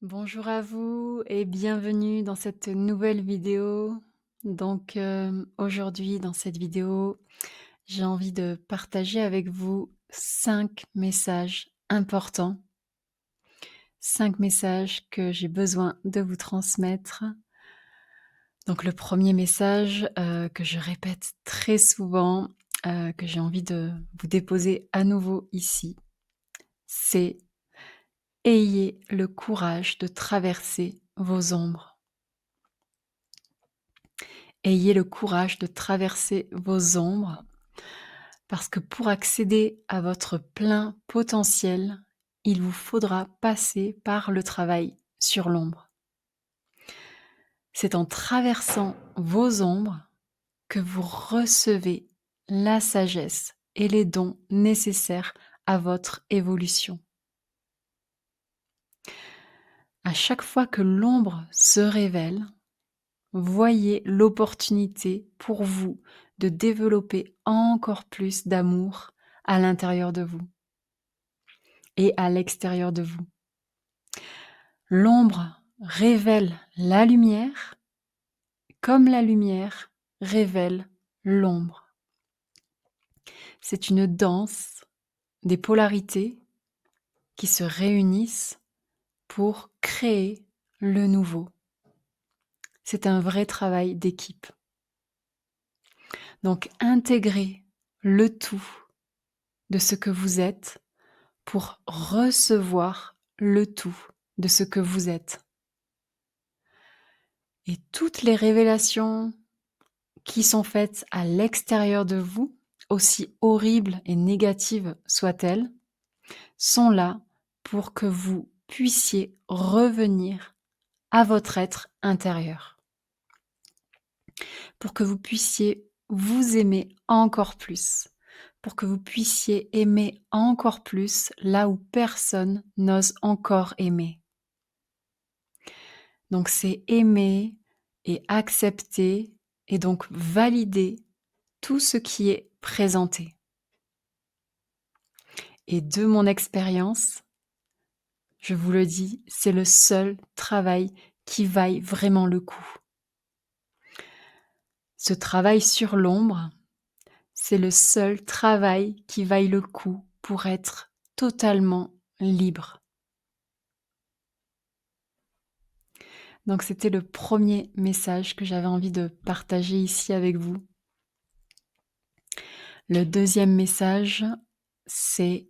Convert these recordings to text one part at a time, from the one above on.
Bonjour à vous et bienvenue dans cette nouvelle vidéo. Aujourd'hui dans cette vidéo, j'ai envie de partager avec vous 5 messages importants, 5 messages que j'ai besoin de vous transmettre. Donc le premier message, que je répète très souvent, que j'ai envie de vous déposer à nouveau ici, c'est: ayez le courage de traverser vos ombres. Ayez le courage de traverser vos ombres, parce que pour accéder à votre plein potentiel, il vous faudra passer par le travail sur l'ombre. C'est en traversant vos ombres que vous recevez la sagesse et les dons nécessaires à votre évolution. À chaque fois que l'ombre se révèle, voyez l'opportunité pour vous de développer encore plus d'amour à l'intérieur de vous et à l'extérieur de vous. L'ombre révèle la lumière comme la lumière révèle l'ombre. C'est une danse des polarités qui se réunissent pour créer le nouveau. C'est un vrai travail d'équipe. Donc intégrez le tout de ce que vous êtes pour recevoir le tout de ce que vous êtes. Et toutes les révélations qui sont faites à l'extérieur de vous, aussi horribles et négatives soient-elles, sont là pour que vous puissiez revenir à votre être intérieur, pour que vous puissiez vous aimer encore plus, pour que vous puissiez aimer encore plus là où personne n'ose encore aimer. Donc c'est aimer et accepter et donc valider tout ce qui est présenté. Et de mon expérience, je vous le dis, c'est le seul travail qui vaille vraiment le coup. Ce travail sur l'ombre, c'est le seul travail qui vaille le coup pour être totalement libre. Donc c'était le premier message que j'avais envie de partager ici avec vous. Le deuxième message, c'est: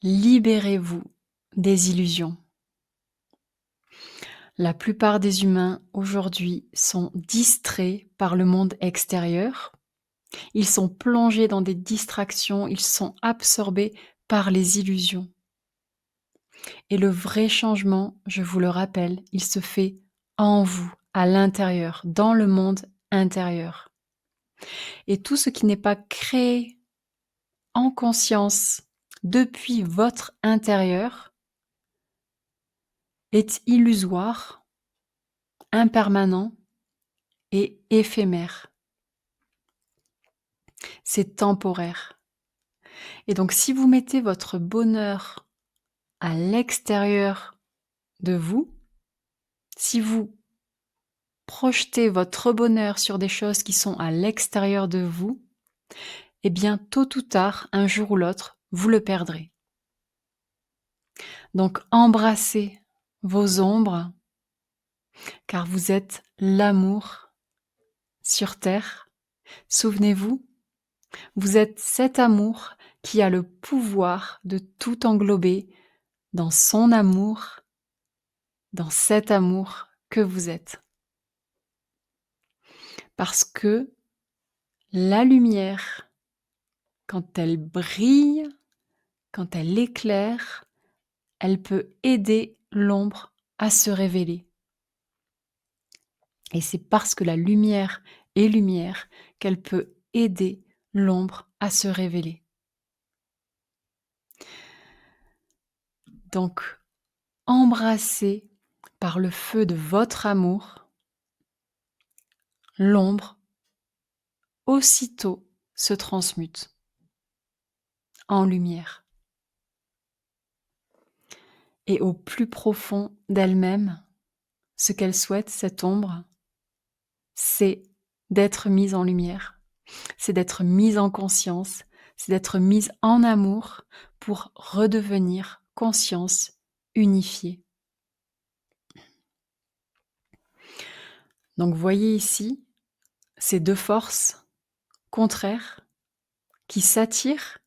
libérez-vous des illusions. La plupart des humains aujourd'hui sont distraits par le monde extérieur. Ils sont plongés dans des distractions, ils sont absorbés par les illusions. Et le vrai changement, je vous le rappelle, il se fait en vous, à l'intérieur, dans le monde intérieur. Et tout ce qui n'est pas créé en conscience depuis votre intérieur est illusoire, impermanent et éphémère. C'est temporaire. Et donc si vous mettez votre bonheur à l'extérieur de vous, si vous projetez votre bonheur sur des choses qui sont à l'extérieur de vous, eh bien tôt ou tard, un jour ou l'autre, vous le perdrez. Donc embrassez vos ombres, car vous êtes l'amour sur terre. Souvenez-vous, vous êtes cet amour qui a le pouvoir de tout englober dans son amour, dans cet amour que vous êtes. Parce que la lumière, quand elle brille, quand elle éclaire, elle peut aider l'ombre à se révéler. Et c'est parce que la lumière est lumière qu'elle peut aider l'ombre à se révéler. Donc, embrassez par le feu de votre amour, l'ombre aussitôt se transmute en lumière. Et au plus profond d'elle-même, ce qu'elle souhaite, cette ombre, c'est d'être mise en lumière, c'est d'être mise en conscience, c'est d'être mise en amour pour redevenir conscience unifiée. Donc voyez ici ces deux forces contraires qui s'attirent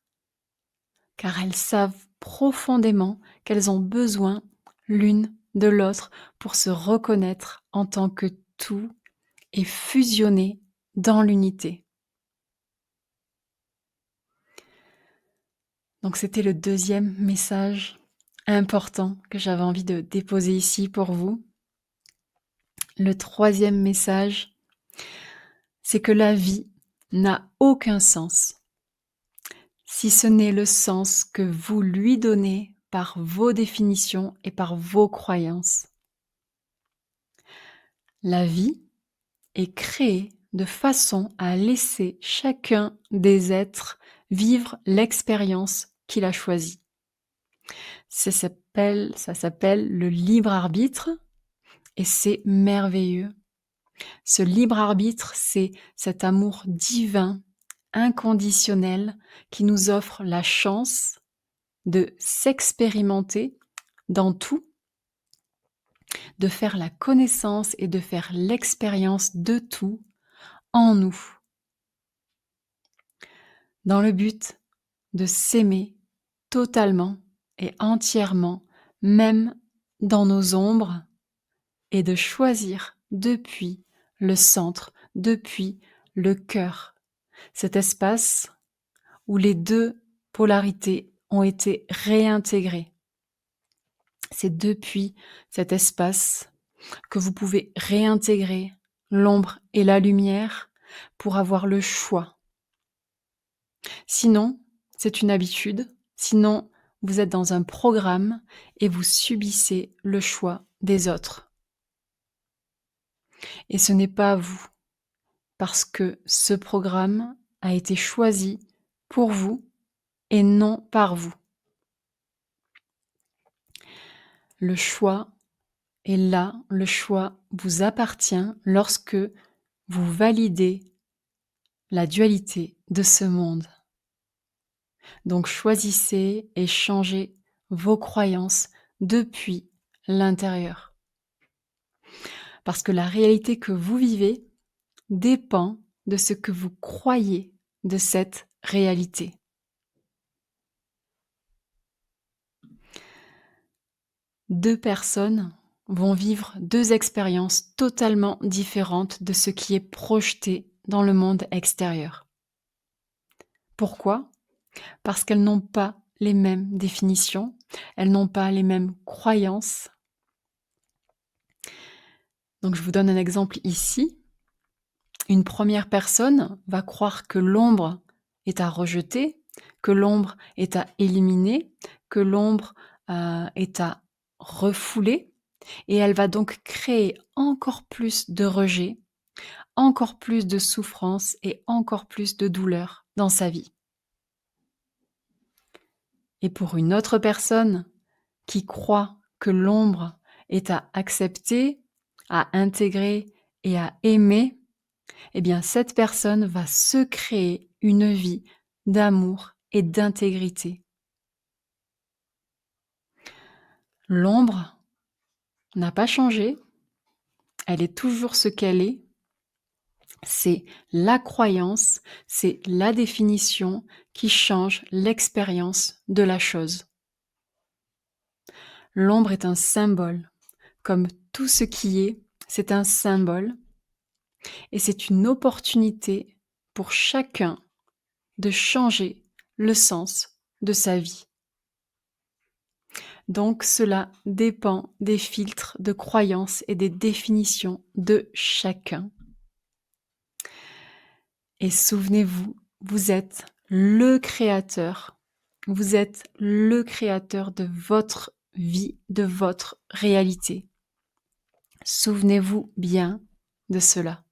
car elles savent profondément qu'elles ont besoin l'une de l'autre pour se reconnaître en tant que tout et fusionner dans l'unité. Donc c'était le deuxième message important que j'avais envie de déposer ici pour vous. Le troisième message, c'est que la vie n'a aucun sens si ce n'est le sens que vous lui donnez par vos définitions et par vos croyances. La vie est créée de façon à laisser chacun des êtres vivre l'expérience qu'il a choisie. Ça s'appelle le libre arbitre et c'est merveilleux. Ce libre arbitre, c'est cet amour divin, inconditionnel, qui nous offre la chance de s'expérimenter dans tout, de faire la connaissance et de faire l'expérience de tout en nous, dans le but de s'aimer totalement et entièrement, même dans nos ombres, et de choisir depuis le centre, depuis le cœur, cet espace où les deux polarités ont été réintégrées. C'est depuis cet espace que vous pouvez réintégrer l'ombre et la lumière pour avoir le choix. Sinon, c'est une habitude, sinon vous êtes dans un programme et vous subissez le choix des autres. Et ce n'est pas vous, parce que ce programme a été choisi pour vous et non par vous. Le choix est là, le choix vous appartient lorsque vous validez la dualité de ce monde. Donc choisissez et changez vos croyances depuis l'intérieur. Parce que la réalité que vous vivez dépend de ce que vous croyez de cette réalité. Deux personnes vont vivre deux expériences totalement différentes de ce qui est projeté dans le monde extérieur. Pourquoi ? Parce qu'elles n'ont pas les mêmes définitions, elles n'ont pas les mêmes croyances. Donc je vous donne un exemple ici. Une première personne va croire que l'ombre est à rejeter, que l'ombre est à éliminer, que l'ombre est à refouler, et elle va donc créer encore plus de rejet, encore plus de souffrance et encore plus de douleur dans sa vie. Et pour une autre personne qui croit que l'ombre est à accepter, à intégrer et à aimer, eh bien cette personne va se créer une vie d'amour et d'intégrité. L'ombre n'a pas changé, elle est toujours ce qu'elle est. C'est la croyance, c'est la définition qui change l'expérience de la chose. L'ombre est un symbole, comme tout ce qui est, c'est un symbole, et c'est une opportunité pour chacun de changer le sens de sa vie. Donc cela dépend des filtres de croyances et des définitions de chacun. Et souvenez-vous, vous êtes le créateur. Vous êtes le créateur de votre vie, de votre réalité. Souvenez-vous bien de cela.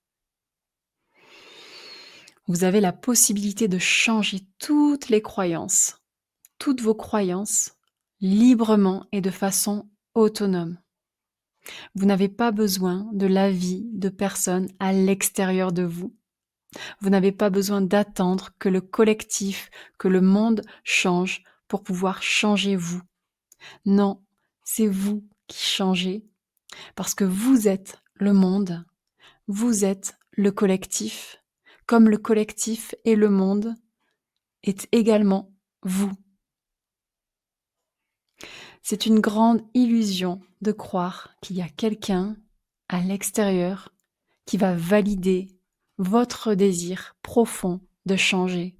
Vous avez la possibilité de changer toutes les croyances, toutes vos croyances librement et de façon autonome. Vous n'avez pas besoin de l'avis de personnes à l'extérieur de vous. Vous n'avez pas besoin d'attendre que le collectif, que le monde change pour pouvoir changer vous. Non, c'est vous qui changez parce que vous êtes le monde, vous êtes le collectif, comme le collectif et le monde est également vous. C'est une grande illusion de croire qu'il y a quelqu'un à l'extérieur qui va valider votre désir profond de changer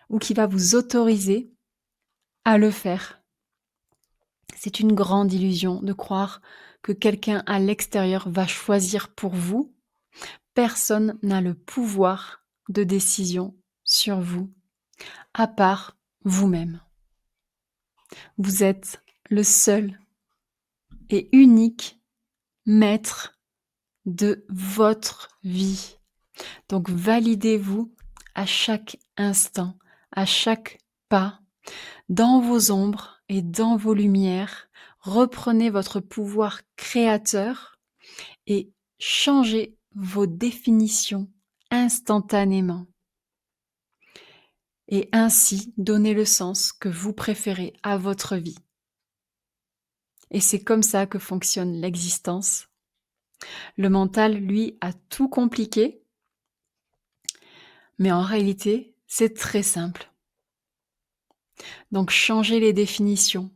ou qui va vous autoriser à le faire. C'est une grande illusion de croire que quelqu'un à l'extérieur va choisir pour vous. Personne n'a le pouvoir de décision sur vous, à part vous-même. Vous êtes le seul et unique maître de votre vie. Donc validez-vous à chaque instant, à chaque pas, dans vos ombres et dans vos lumières. Reprenez votre pouvoir créateur et changez vos définitions instantanément. Et ainsi donnez le sens que vous préférez à votre vie. Et c'est comme ça que fonctionne l'existence. Le mental, lui, a tout compliqué, mais en réalité, c'est très simple. Donc changez les définitions.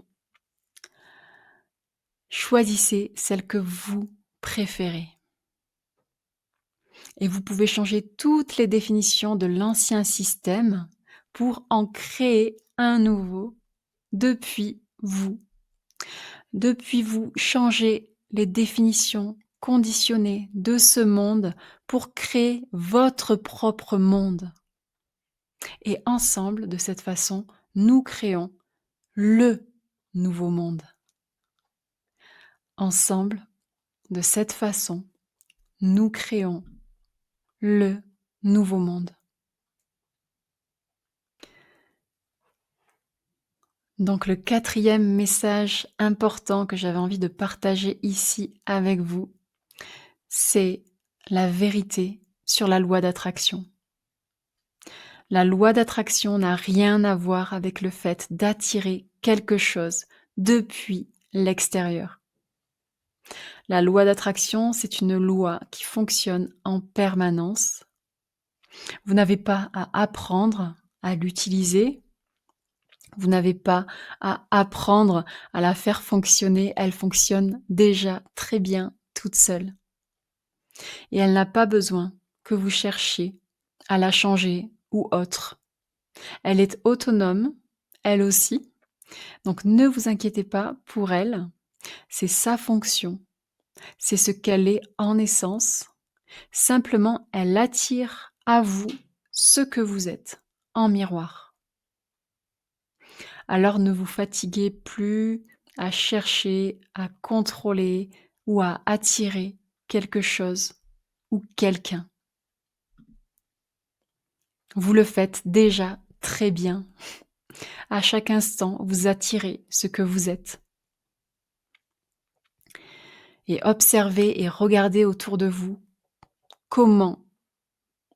Choisissez celle que vous préférez. Et vous pouvez changer toutes les définitions de l'ancien système pour en créer un nouveau depuis vous. Depuis vous, changez les définitions conditionnées de ce monde pour créer votre propre monde. Et ensemble, de cette façon, nous créons le nouveau monde. Ensemble, de cette façon, nous créons le nouveau monde. Donc le quatrième message important que j'avais envie de partager ici avec vous, c'est la vérité sur la loi d'attraction. La loi d'attraction n'a rien à voir avec le fait d'attirer quelque chose depuis l'extérieur. La loi d'attraction, c'est une loi qui fonctionne en permanence. Vous n'avez pas à apprendre à l'utiliser. Vous n'avez pas à apprendre à la faire fonctionner. Elle fonctionne déjà très bien toute seule. Et elle n'a pas besoin que vous cherchiez à la changer ou autre. Elle est autonome, elle aussi. Donc ne vous inquiétez pas pour elle. C'est sa fonction. C'est ce qu'elle est en essence. Simplement, elle attire à vous ce que vous êtes en miroir. Alors ne vous fatiguez plus à chercher, à contrôler ou à attirer quelque chose ou quelqu'un. Vous le faites déjà très bien. À chaque instant, vous attirez ce que vous êtes. Et observez et regardez autour de vous comment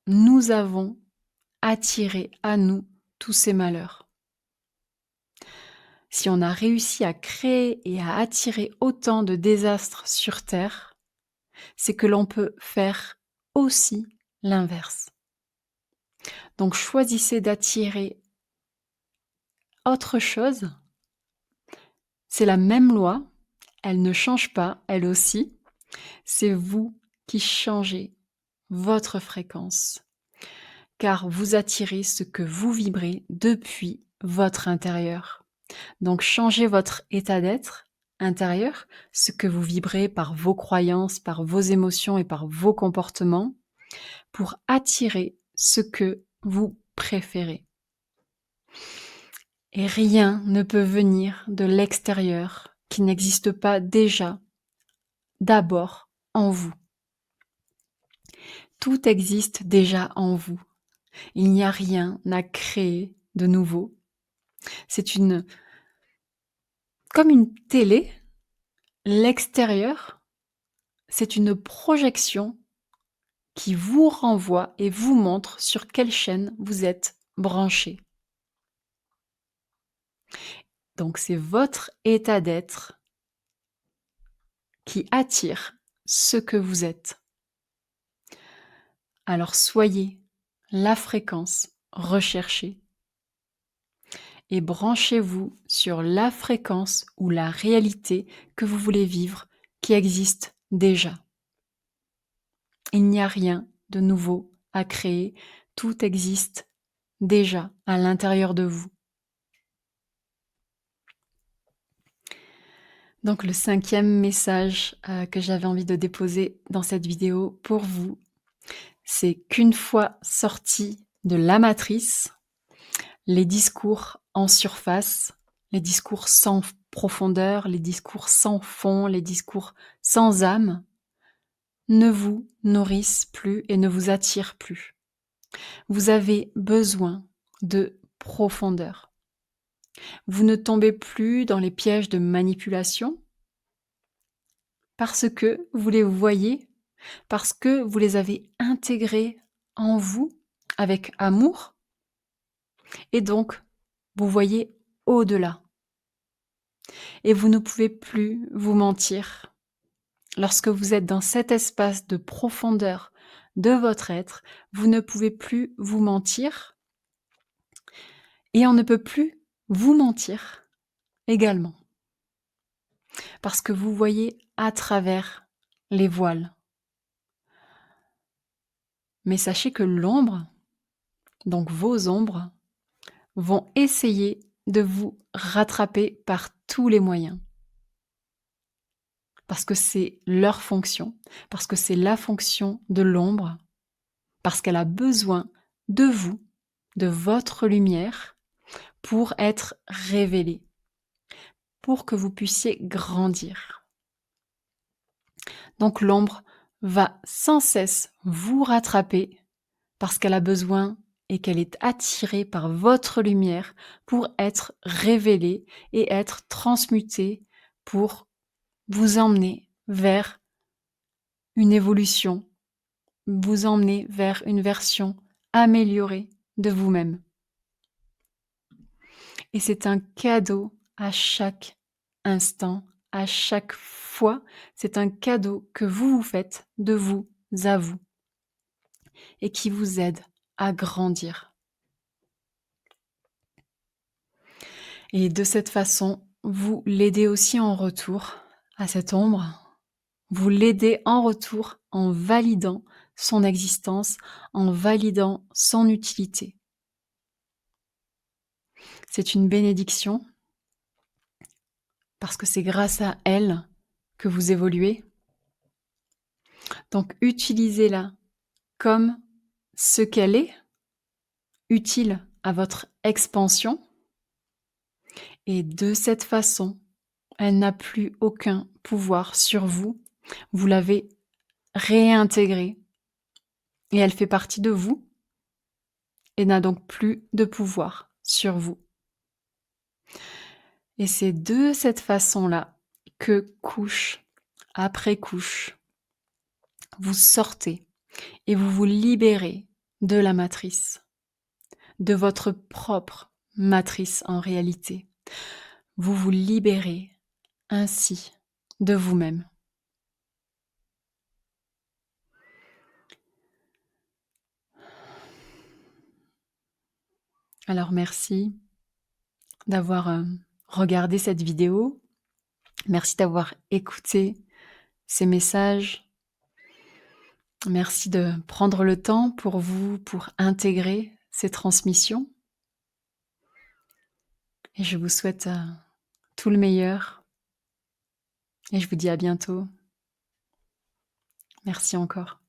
nous avons attiré à nous tous ces malheurs. Si on a réussi à créer et à attirer autant de désastres sur Terre, c'est que l'on peut faire aussi l'inverse. Donc choisissez d'attirer autre chose. C'est la même loi, elle ne change pas, elle aussi. C'est vous qui changez votre fréquence, car vous attirez ce que vous vibrez depuis votre intérieur. Donc changez votre état d'être intérieur, ce que vous vibrez par vos croyances, par vos émotions et par vos comportements, pour attirer ce que vous préférez. Et rien ne peut venir de l'extérieur qui n'existe pas déjà, d'abord en vous. Tout existe déjà en vous. Il n'y a rien à créer de nouveau. C'est une Comme une télé, l'extérieur, c'est une projection qui vous renvoie et vous montre sur quelle chaîne vous êtes branché. Donc c'est votre état d'être qui attire ce que vous êtes. Alors soyez la fréquence recherchée et branchez-vous sur la fréquence ou la réalité que vous voulez vivre qui existe déjà. Il n'y a rien de nouveau à créer, tout existe déjà à l'intérieur de vous. Donc le 5e message que j'avais envie de déposer dans cette vidéo pour vous, c'est qu'une fois sorti de la matrice, les discours en surface, les discours sans profondeur, les discours sans fond, les discours sans âme, ne vous nourrissent plus et ne vous attirent plus. Vous avez besoin de profondeur. Vous ne tombez plus dans les pièges de manipulation parce que vous les voyez, parce que vous les avez intégrés en vous avec amour et donc vous voyez au-delà. Et vous ne pouvez plus vous mentir. Lorsque vous êtes dans cet espace de profondeur de votre être, vous ne pouvez plus vous mentir et on ne peut plus vous mentir également. Parce que vous voyez à travers les voiles. Mais sachez que l'ombre, donc vos ombres, vont essayer de vous rattraper par tous les moyens. Parce que c'est leur fonction, parce que c'est la fonction de l'ombre, parce qu'elle a besoin de vous, de votre lumière, pour être révélée, pour que vous puissiez grandir. Donc l'ombre va sans cesse vous rattraper parce qu'elle a besoin et qu'elle est attirée par votre lumière pour être révélée et être transmutée pour vous emmener vers une évolution, vous emmener vers une version améliorée de vous-même. Et c'est un cadeau à chaque instant, à chaque fois, c'est un cadeau que vous vous faites de vous à vous et qui vous aide à grandir. Et de cette façon, vous l'aidez aussi en retour à cette ombre. Vous l'aidez en retour en validant son existence, en validant son utilité. C'est une bénédiction parce que c'est grâce à elle que vous évoluez. Donc utilisez-la comme ce qu'elle est, utile à votre expansion. Et de cette façon, elle n'a plus aucun pouvoir sur vous. Vous l'avez réintégrée et elle fait partie de vous et n'a donc plus de pouvoir sur vous. Et c'est de cette façon-là que couche après couche, vous sortez et vous vous libérez de la matrice, de votre propre matrice en réalité. Vous vous libérez ainsi de vous-même. Alors merci d'avoir regardé cette vidéo. Merci d'avoir écouté ces messages. Merci de prendre le temps pour vous, pour intégrer ces transmissions. Et je vous souhaite tout le meilleur. Et je vous dis à bientôt. Merci encore.